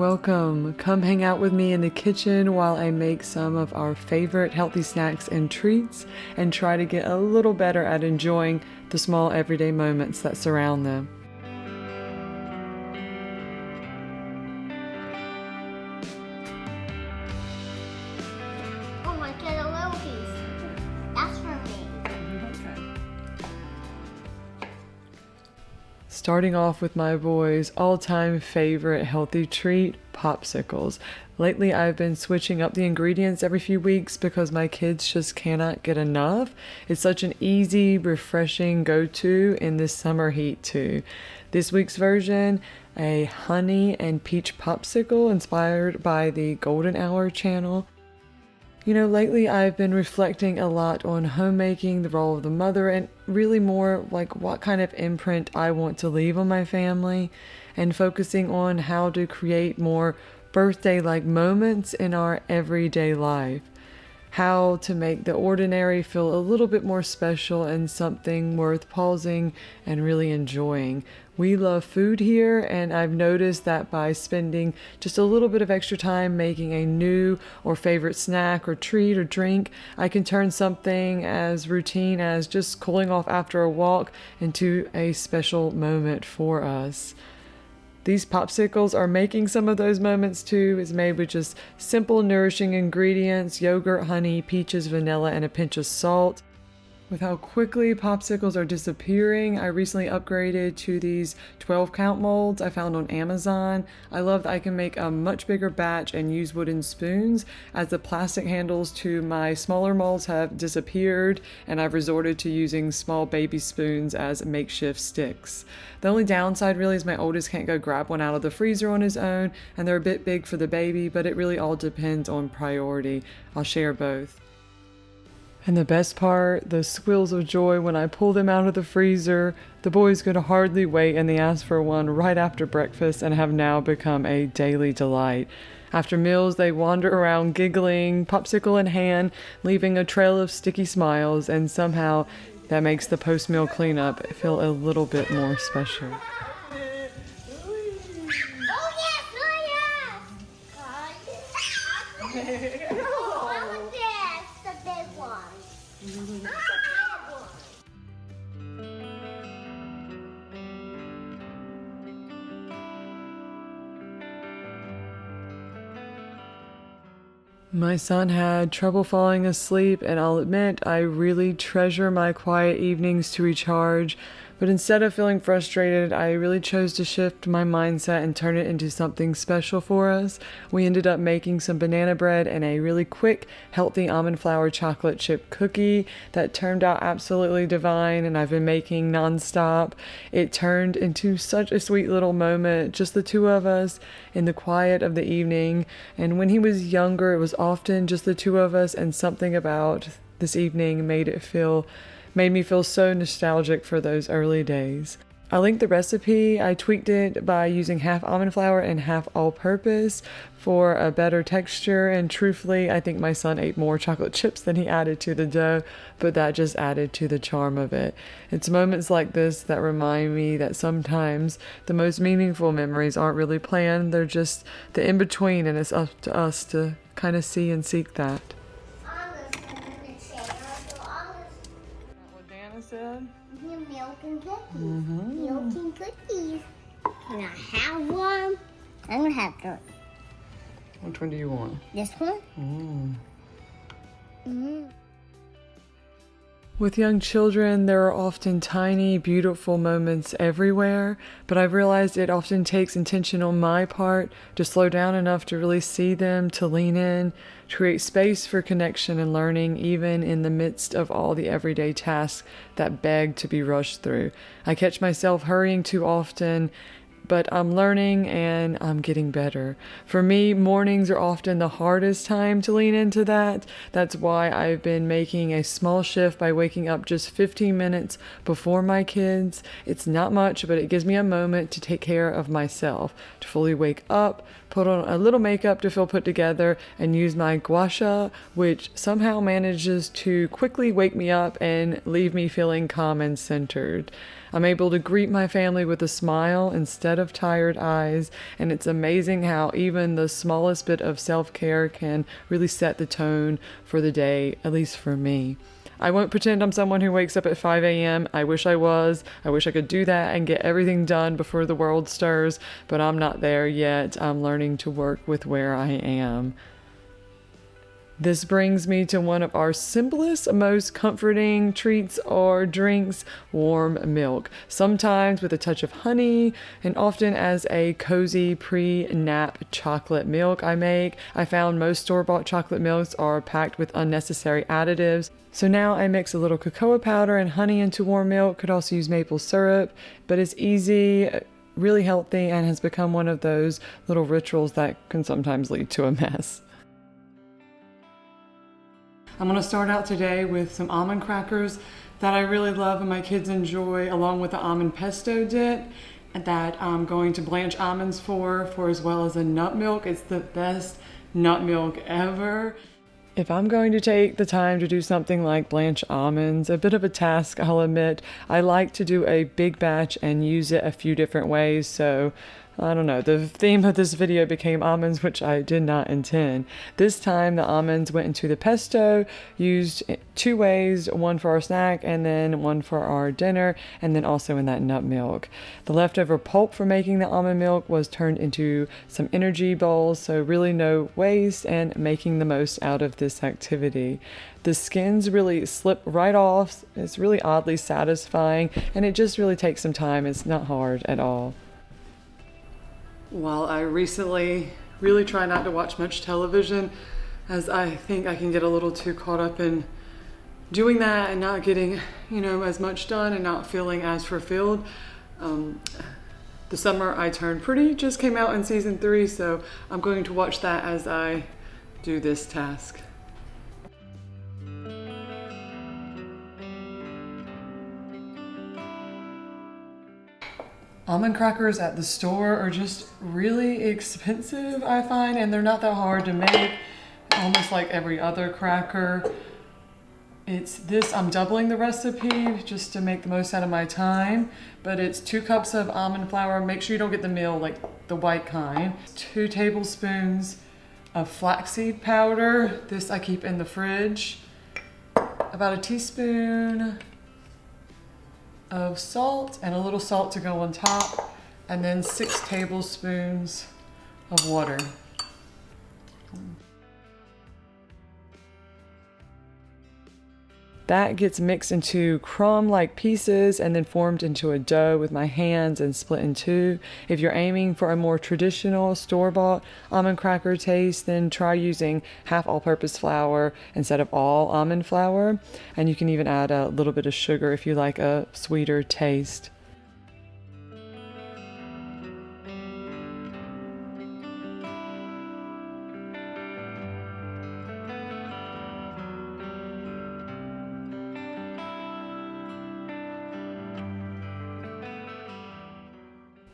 welcome. Come hang out with me in the kitchen while I make some of our favorite healthy snacks and treats and try to get a little better at enjoying the small everyday moments that surround them. Oh, I get a little piece. That's for me. Okay. Starting off with my boys' all-time favorite healthy treat, popsicles. Lately, I've been switching up the ingredients every few weeks because my kids just cannot get enough. It's such an easy, refreshing go-to in this summer heat too. This week's version, a honey and peach popsicle inspired by the Golden Hour channel. You know, lately I've been reflecting a lot on homemaking, the role of the mother, and really more like what kind of imprint I want to leave on my family, and focusing on how to create more birthday-like moments in our everyday life. How to make the ordinary feel a little bit more special and something worth pausing and really enjoying. We love food here, and I've noticed that by spending just a little bit of extra time making a new or favorite snack or treat or drink, I can turn something as routine as just cooling off after a walk into a special moment for us. These popsicles are making some of those moments too. It's made with just simple, nourishing ingredients: yogurt, honey, peaches, vanilla, and a pinch of salt. With how quickly popsicles are disappearing, I recently upgraded to these 12-count molds I found on Amazon. I love that I can make a much bigger batch and use wooden spoons, as the plastic handles to my smaller molds have disappeared, and I've resorted to using small baby spoons as makeshift sticks. The only downside really is my oldest can't go grab one out of the freezer on his own, and they're a bit big for the baby, but it really all depends on priority. I'll share both. And the best part, the squeals of joy when I pull them out of the freezer. The boys could hardly wait, and they asked for one right after breakfast and have now become a daily delight. After meals, they wander around giggling, popsicle in hand, leaving a trail of sticky smiles, and somehow that makes the post-meal cleanup feel a little bit more special. My son had trouble falling asleep, and I'll admit I really treasure my quiet evenings to recharge. But instead of feeling frustrated, I really chose to shift my mindset and turn it into something special for us. We ended up making some banana bread and a really quick, healthy almond flour chocolate chip cookie that turned out absolutely divine, and I've been making nonstop. It turned into such a sweet little moment, just the two of us in the quiet of the evening. And when he was younger, it was often just the two of us, and something about this evening made me feel so nostalgic for those early days. I linked the recipe. I tweaked it by using half almond flour and half all-purpose for a better texture, and truthfully, I think my son ate more chocolate chips than he added to the dough, but that just added to the charm of it. It's moments like this that remind me that sometimes the most meaningful memories aren't really planned, they're just the in-between, and it's up to us to kind of see and seek that. Said? Milk and cookies. Milk and cookies. Can I have one? I'm gonna have to. Which one do you want? This one? With young children, there are often tiny, beautiful moments everywhere, but I've realized it often takes intention on my part to slow down enough to really see them, to lean in, to create space for connection and learning, even in the midst of all the everyday tasks that beg to be rushed through. I catch myself hurrying too often, but I'm learning and I'm getting better. For me, mornings are often the hardest time to lean into that. That's why I've been making a small shift by waking up just 15 minutes before my kids. It's not much, but it gives me a moment to take care of myself, to fully wake up, put on a little makeup to feel put together, and use my gua sha, which somehow manages to quickly wake me up and leave me feeling calm and centered. I'm able to greet my family with a smile instead set of tired eyes, and it's amazing how even the smallest bit of self-care can really set the tone for the day, at least for me. I won't pretend I'm someone who wakes up at 5 a.m. I wish I was. I wish I could do that and get everything done before the world stirs, but I'm not there yet. I'm learning to work with where I am. This brings me to one of our simplest, most comforting treats or drinks, warm milk. Sometimes with a touch of honey, and often as a cozy pre-nap chocolate milk I make. I found most store-bought chocolate milks are packed with unnecessary additives. So now I mix a little cocoa powder and honey into warm milk. Could also use maple syrup, but it's easy, really healthy, and has become one of those little rituals that can sometimes lead to a mess. I'm going to start out today with some almond crackers that I really love and my kids enjoy, along with the almond pesto dip that I'm going to blanch almonds for as well as a nut milk. It's the best nut milk ever. If I'm going to take the time to do something like blanch almonds, a bit of a task, I'll admit. I like to do a big batch and use it a few different ways, so I don't know, the theme of this video became almonds, which I did not intend. This time the almonds went into the pesto, used 2 ways, one for our snack and then one for our dinner, and then also in that nut milk. The leftover pulp for making the almond milk was turned into some energy bowls, so really no waste and making the most out of this activity. The skins really slip right off. It's really oddly satisfying, and it just really takes some time. It's not hard at all. While I recently really try not to watch much television, as I think I can get a little too caught up in doing that and not getting, as much done and not feeling as fulfilled. The Summer I Turned Pretty just came out in season 3, so I'm going to watch that as I do this task. Almond crackers at the store are just really expensive, I find, and they're not that hard to make, almost like every other cracker. I'm doubling the recipe just to make the most out of my time, but it's 2 cups of almond flour. Make sure you don't get the meal, like the white kind. 2 tablespoons of flaxseed powder. This I keep in the fridge. About a teaspoon of salt, and a little salt to go on top, and then 6 tablespoons of water. That gets mixed into crumb-like pieces and then formed into a dough with my hands and split in 2. If you're aiming for a more traditional store-bought almond cracker taste, then try using half all-purpose flour instead of all almond flour. And you can even add a little bit of sugar if you like a sweeter taste.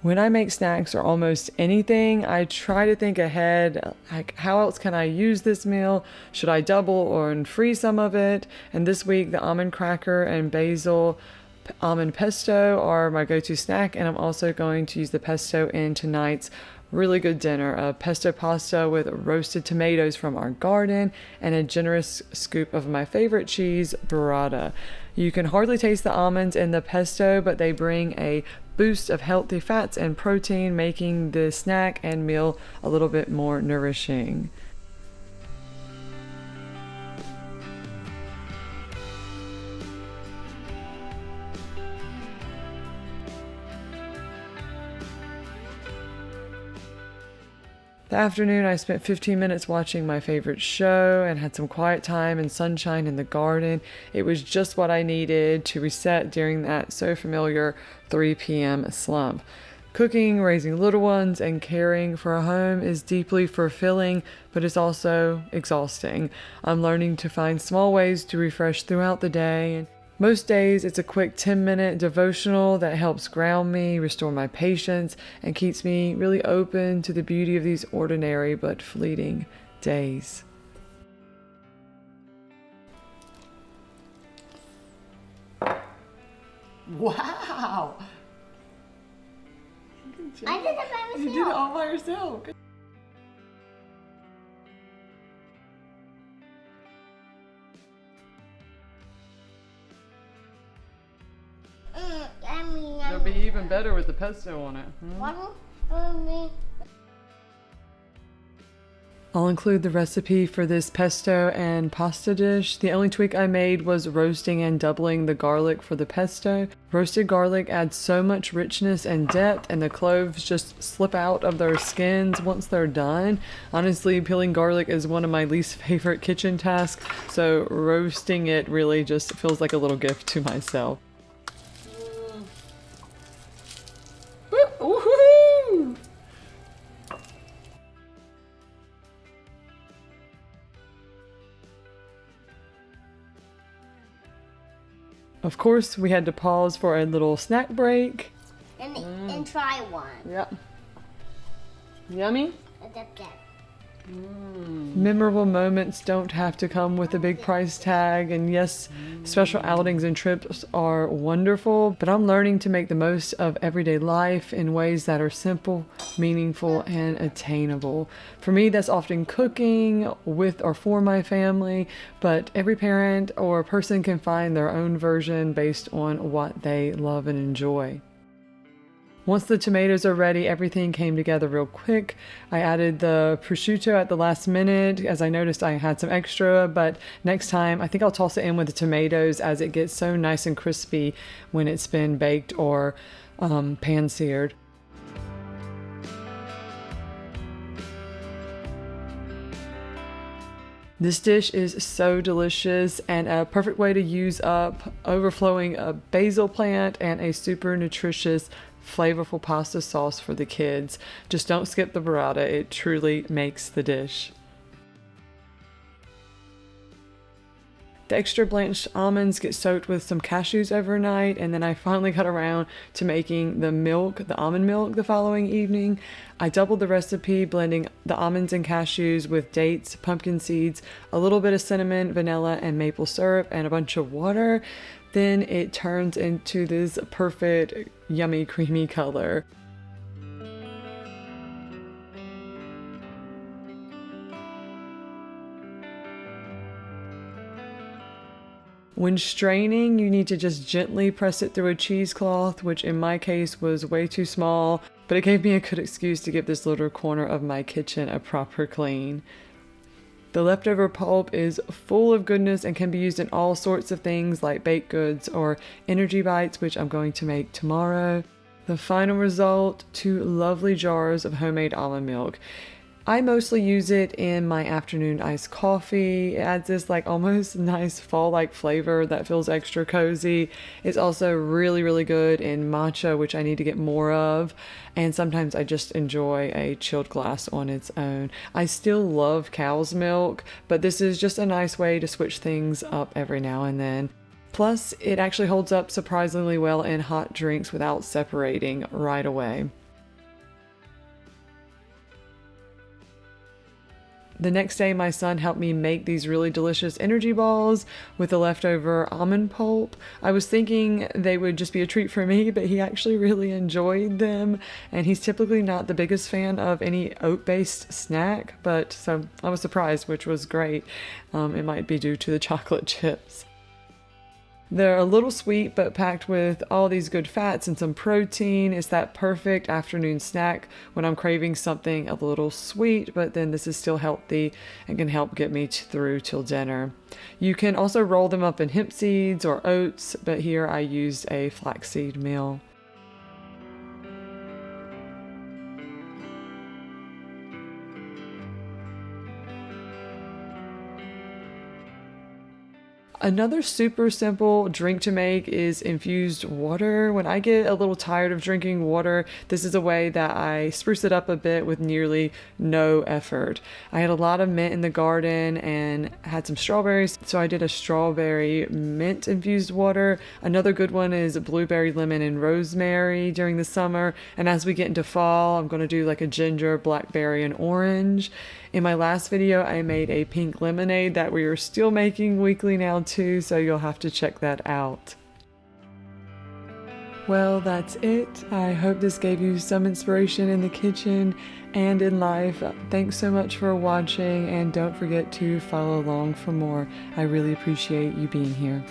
When I make snacks or almost anything, I try to think ahead, like how else can I use this meal? Should I double or freeze some of it? And this week, the almond cracker and basil almond pesto are my go-to snack, and I'm also going to use the pesto in tonight's really good dinner, a pesto pasta with roasted tomatoes from our garden and a generous scoop of my favorite cheese, burrata. You can hardly taste the almonds in the pesto, but they bring a boost of healthy fats and protein, making the snack and meal a little bit more nourishing. The afternoon, I spent 15 minutes watching my favorite show and had some quiet time and sunshine in the garden. It was just what I needed to reset during that so familiar 3 p.m. slump. Cooking, raising little ones, and caring for a home is deeply fulfilling, but it's also exhausting. I'm learning to find small ways to refresh throughout the day. Most days, it's a quick 10-minute devotional that helps ground me, restore my patience, and keeps me really open to the beauty of these ordinary but fleeting days. Wow! Look at I did it by myself. You did it all by yourself. It'll be even better with the pesto on it. I'll include the recipe for this pesto and pasta dish. The only tweak I made was roasting and doubling the garlic for the pesto. Roasted garlic adds so much richness and depth, and the cloves just slip out of their skins once they're done. Honestly, peeling garlic is one of my least favorite kitchen tasks, so roasting it really just feels like a little gift to myself. Woohoo! Of course, we had to pause for a little snack break. And try one. Yep. Yummy? Adapt that. Memorable moments don't have to come with a big price tag, and yes, special outings and trips are wonderful, but I'm learning to make the most of everyday life in ways that are simple, meaningful, and attainable. For me, that's often cooking with or for my family, but every parent or person can find their own version based on what they love and enjoy. Once the tomatoes are ready, everything came together real quick. I added the prosciutto at the last minute as I noticed I had some extra, but next time I think I'll toss it in with the tomatoes as it gets so nice and crispy when it's been baked or pan-seared. This dish is so delicious and a perfect way to use up overflowing a basil plant and a super nutritious flavorful pasta sauce for the kids. Just don't skip the burrata. It truly makes the dish. The extra blanched almonds get soaked with some cashews overnight, and then I finally got around to making the almond milk the following evening. I doubled the recipe, blending the almonds and cashews with dates, pumpkin seeds, a little bit of cinnamon, vanilla, and maple syrup, and a bunch of water. Then it turns into this perfect, yummy, creamy color. When straining, you need to just gently press it through a cheesecloth, which in my case was way too small, but it gave me a good excuse to give this little corner of my kitchen a proper clean. The leftover pulp is full of goodness and can be used in all sorts of things like baked goods or energy bites, which I'm going to make tomorrow. The final result, 2 lovely jars of homemade almond milk. I mostly use it in my afternoon iced coffee. It adds this like almost nice fall-like flavor that feels extra cozy. It's also really, really good in matcha, which I need to get more of. And sometimes I just enjoy a chilled glass on its own. I still love cow's milk, but this is just a nice way to switch things up every now and then. Plus, it actually holds up surprisingly well in hot drinks without separating right away. The next day, my son helped me make these really delicious energy balls with the leftover almond pulp. I was thinking they would just be a treat for me, but he actually really enjoyed them. And he's typically not the biggest fan of any oat-based snack, but so I was surprised, which was great. It might be due to the chocolate chips. They're a little sweet, but packed with all these good fats and some protein. It's that perfect afternoon snack when I'm craving something a little sweet, but then this is still healthy and can help get me through till dinner. You can also roll them up in hemp seeds or oats, but here I used a flaxseed meal. Another super simple drink to make is infused water. When I get a little tired of drinking water, this is a way that I spruce it up a bit with nearly no effort. I had a lot of mint in the garden and had some strawberries, so I did a strawberry mint infused water. Another good one is blueberry, lemon, and rosemary during the summer. And as we get into fall, I'm going to do like a ginger, blackberry, and orange. In my last video, I made a pink lemonade that we are still making weekly now too, so you'll have to check that out. Well, that's it. I hope this gave you some inspiration in the kitchen and in life. Thanks so much for watching, and don't forget to follow along for more. I really appreciate you being here.